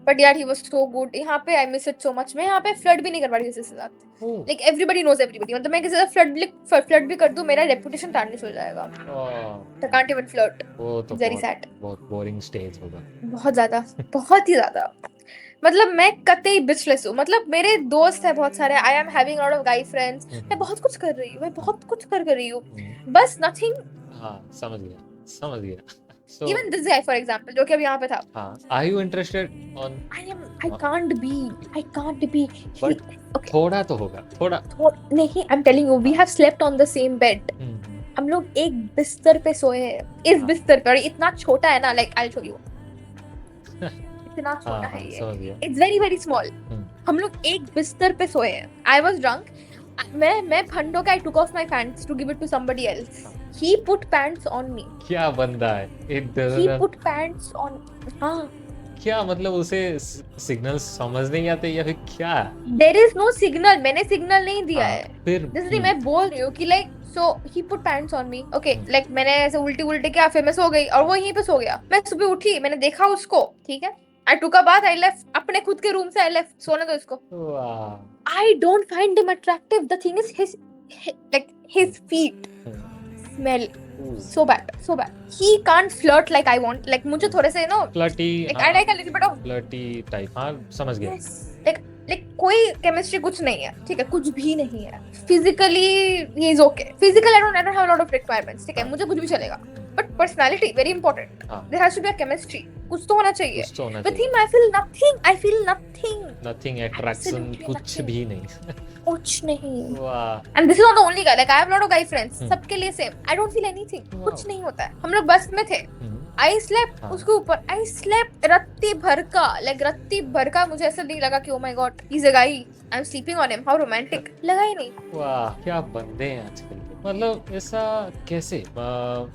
But यार he was so good. यहाँ पे I miss it so much. मैं यहाँ पे फ्लर्ट भी नहीं कर पा रही किसी के साथ। Like everybody knows everybody. मतलब मैं किसी से फ्लर्ट भी कर दूं, मेरा रेपुटेशन टारनिश हो जाएगा। I can't even flirt. वो तो वेरी सैड। बहुत बोरिंग स्टेज होगा। बहुत ज्यादा, बहुत ही ज्यादा। मतलब मैं कतई बिचलेस हूँ। मतलब मेरे दोस्त है बहुत सारे। I am having lot of गाई फ्रेंड्स। मैं बहुत कुछ कर रही हूँ, मैं बहुत कुछ कर रही हूँ, बस नथिंग। हाँ समझ गया। So, even this guy for example, जो कि अब यहाँ पे था। हाँ, are you interested on? I can't be. I can't be. But Okay. थोड़ा तो होगा, थोड़ा। नहीं, I'm telling you, we have slept on the same bed. हम लोग एक बिस्तर पे सोए हैं। इस बिस्तर पर इतना छोटा है ना, लाइक आई शो यू। इतना छोटा है ये। समझ गया। It's very very small. हम लोग एक बिस्तर पे सोए हैं। I was drunk. मैं फंडो का I took off my pants to give it to somebody else. He put pants on me. क्या बंदा है? He put pants on. हाँ, क्या मतलब उसे सिग्नल समझ नहीं आते या फिर क्या? There is no signal. मैंने सिग्नल नहीं दिया है। फिर जैसे मैं बोल रही हूँ कि like so he put pants on me. Okay, like मैंने ऐसे उल्टी उल्टे किया, फिर मैं सो गई और वो यहीं पे सो गया। मैं सुबह उठी, मैंने देखा उसको, ठीक है। आई टुक अ बाथ, आई लेफ्ट अपने खुद के रूम से। आई लेफ्ट, सोने दो इसको। I don't find him attractive. The thing is his feet smell so bad. He can't flirt like I want. Like मुझे थोड़े से flirty, like I like a little bit of flirty type. हाँ समझ गया। yes. like कोई chemistry कुछ नहीं है, ठीक है, कुछ भी नहीं है। Physically he is okay. Physical I don't have a lot of requirements, ठीक है, मुझे कुछ भी चलेगा। But personality very important. There has to be a chemistry. कुछ तो होना चाहिए। With him I feel nothing attraction कुछ भी नहीं। कुछ नहीं। And this is not the only guy. Like I have lot of guy friends, सबके लिए same. I don't feel anything. कुछ नहीं होता है। हम लोग बस में थे। आई स्लेप्ट उसके ऊपर। आई स्लेप्ट रत्ती भर का। लाइक रत्ती भर का। मुझे ऐसा नहीं लगा कि oh my God he is a guy, I am sleeping on him, how romantic. लगा ही नहीं। वाह, क्या बंदे हैं आजकल। मतलब ऐसा कैसे?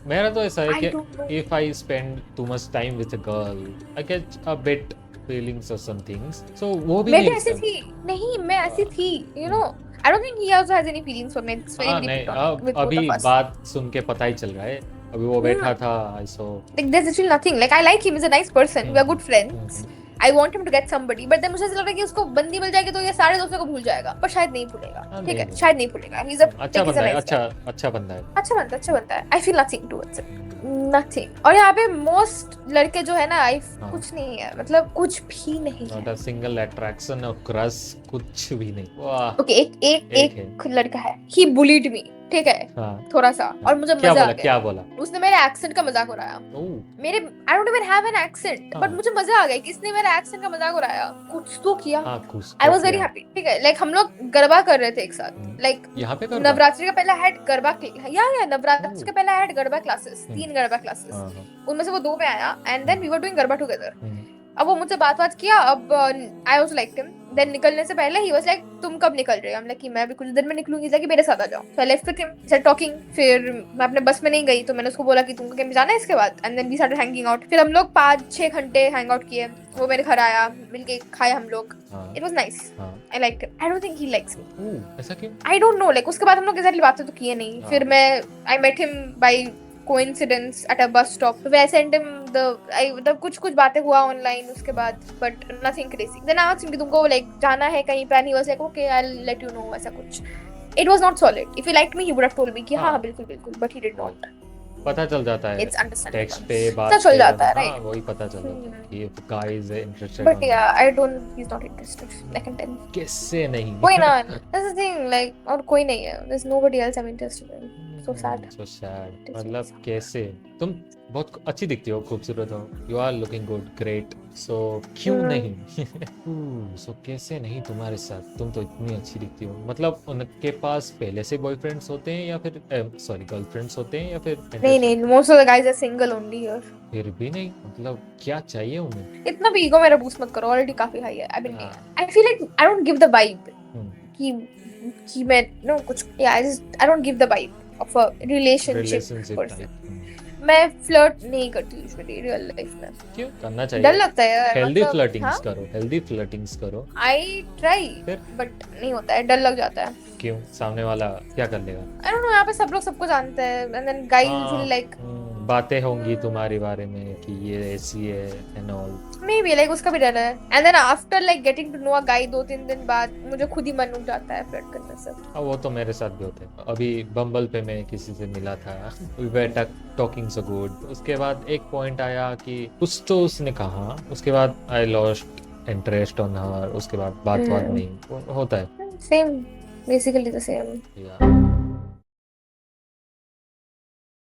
मेरा तो ऐसा है कि if I spend too much time with a girl I get a bit feelings और सम थिंग्स। सो वो भी मैं नहीं ऐसी थी। नहीं, मैं ऐसी थी, you know. I don't think he also has any feelings for me. It's very difficult with both अभी ऑफ अस। बात सुन के पता ही चल रहा है। अभी वो बैठा था, आई सो like there's actually nothing. Like I like him, he's a nice person, we are good friends. I want him to get somebody, but then मुझे ऐसा लग रहा है कि उसको बंदी मिल जाएगी तो ये सारे दोस्तों को भूल जाएगा। पर शायद नहीं भूलेगा, ठीक है, शायद नहीं भूलेगा। He's a अच्छा बंदा है, nice guy. अच्छा बंदा है। अच्छा बनता है। I feel nothing towards it. Nothing. और यहाँ पे most लड़के जो है ना, कुछ नहीं है। मतलब कुछ भी नहीं है। Not a single attraction or crush, कुछ भी नहीं। वाह। Okay, एक लड़का है। He bullied me, ठीक है, थोड़ा सा, और मुझे मजा आ गया। क्या बोला? उसने मेरे एक्सेंट का मजाक उड़ाया। मेरे I don't even have an accent, but मुझे मजा आ गया कि इसने मेरे एक्सेंट का मजाक उड़ाया। कुछ तो किया। I was very happy, ठीक है। लाइक हम लोग गरबा कर रहे थे एक साथ। लाइक नवरात्रि का पहला हैड गरबा, या नवरात्रि का पहला had garba classes, 3 garba classes. उनमें से वो 2 पे आया and then we were doing garba together. अब वो मुझसे बात किया। अब I was like him. Then निकलने से पहले ही वाज लाइक तुम कब निकल रहे हो? हम लाइक कि मैं भी कुछ देर में निकलूंगी, कि मेरे साथ आ जाओ। So I left with him, start talking. फिर मैं अपने बस में नहीं गई तो मैंने उसको बोला कि तुमको कहीं जाना है इसके बाद। And then we started hanging out. फिर हम लोग 5-6 घंटे हैंग आउट किए। वो मेरे घर आया, मिलके खाए हम लोग। It was nice. I liked him. I don't think he likes me. ऐसा क्यों? आई डोंट नो। लाइक उसके बाद हम लोग एग्जैक्टली बातें तो किए नहीं। फिर मैं I met him by coincidence at a bus stop. तो I sent him मतलब कुछ बातें हुआ ऑनलाइन उसके बाद, but nothing crazy. Then I asked him कि तुमको like जाना है कहीं पे? And he was like okay, I'll let you know, ऐसा कुछ। It was not solid. If he liked me, he would have told me कि हाँ बिल्कुल, but he did not. पता चल जाता है। It's understandable. टेक्स्ट पे बात चल जाता है, right? वही पता चल जाता है कि if guy is interested. But yeah, I don't. He's not interested. I can tell. कैसे नहीं? कोई ना। That's the thing. Like और कोई नहीं है। There's nobody else I'm interested in. So sad. So sad. मतलब कैसे? तुम बहुत अच्छी दिखती हो, खूबसूरत हो। You are looking good, great. So क्यों नहीं? So कैसे नहीं तुम्हारे साथ? तुम तो इतनी अच्छी दिखती हो। मतलब उनके पास पहले से बॉयफ्रेंड्स होते हैं या फिर सॉरी गर्लफ्रेंड्स होते हैं या फिर? नहीं, most of the guys are single only here. फिर भी नहीं, मतलब क्या चाहिए उन्हें? इतना भी ईगो मेरा बूस्ट मत करो। ऑलरेडी काफी हाई है। I feel like I don't give the vibe कि मैं कुछ I don't give the vibe of a relationship person. मैं फ्लर्ट नहीं करती यूजुअली रियल लाइफ में। क्यों करना चाहिए? डर लगता है यार। हेल्दी फ्लर्टिंग्स करो। आई ट्राई बट नहीं होता है, डर लग जाता है। क्यों? सामने वाला क्या कर लेगा? I don't know. यहाँ पे सब लोग सबको जानते हैं and then guys usually like बातें होंगी तुम्हारे बारे में कि ये ऐसी है and all. Maybe like उसका भी डर है। And then after like getting to know a guy 2-3 दिन बाद मुझे खुद ही मन उठ जाता है फ्लर्ट करने से। वो तो मेरे साथ भी होते हैं। अभी बम्बल पे मैं किसी से मिला था, we were talking so good. उसके बाद एक पॉइंट आया कि कुछ तो उसने कहा, उसके बाद I lost interest on her, उसके बाद बात नहीं होता है। Same, basically the same. या